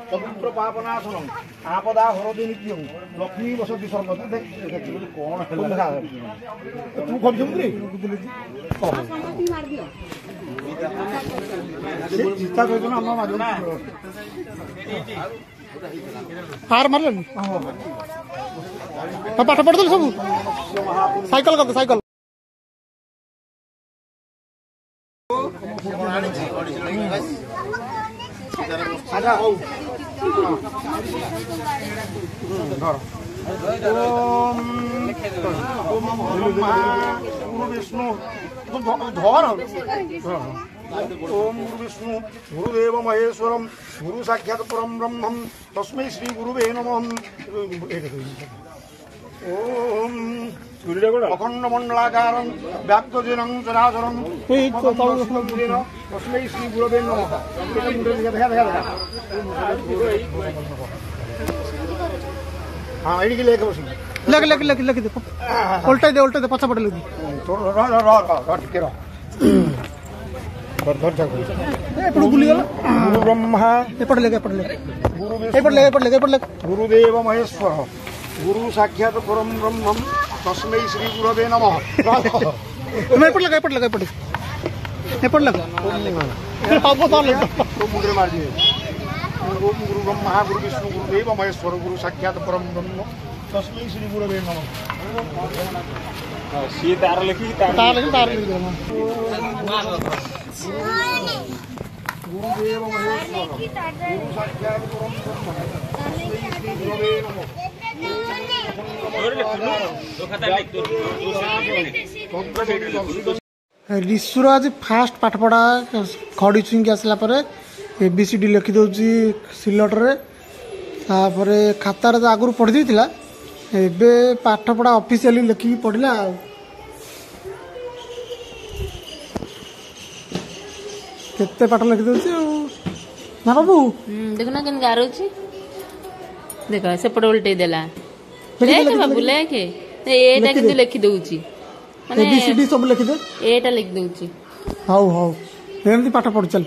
पवित्र पापनाशनम आपदा हरदे नित्यम लक्ष्मी वसति सर्वदा कौन तू खोल हार मार पाठ पढ़ सब साइकिल कर साइकिल विष्णु धर ओम विष्णु गुरुदेव महेश्वरम गुरु साक्षात परम ब्रह्मम तस्मै श्री गुरुवे नमः ओम अखंड मंडलाकारं व्याप्तजनं चराचरं तस्मै श्री गुरुवे नमः। हाँ ये लेके बस लग दे उल्टा दे पछा पड़ लगी गुरु ब्रह्मा गुरुदेव महेश्वर गुरु साक्षात परम ब्रह्मम तस्मै श्री गुरवे नमः। मुद्रे मार दिए ओम गुरु ब्रह्मा गुरु विष्णु गुरुदेव महेश्वर गुरु साक्षात परम ब्रह्म तस्मै श्री गुरवे नमः। सी तार लिखी गुरुदेव महेश्वर गुरु साक्षात परम ब्रह्म तस्मै श्री गुरवे नमः। ऋषुर आज फास्ट पाठ पढ़ा खड़ी छुईकी आसला एबीसीडी लिखि दौची सिलटरे तापरे खातार तो आगु पढ़ी देला एबे पाठ पढ़ा ऑफिशियली लिखिकी पढ़ला। केते पाठ लिखि दौची ना बाबू देखो ना केन गारुची देखो सेपट उल्टे देला देख बाबू लेके एटा किंतु लिखि दउची माने एबीसीडी सब लिखि दे एटा लिखि दउची। हाउ एमती पाठ पढ़ चल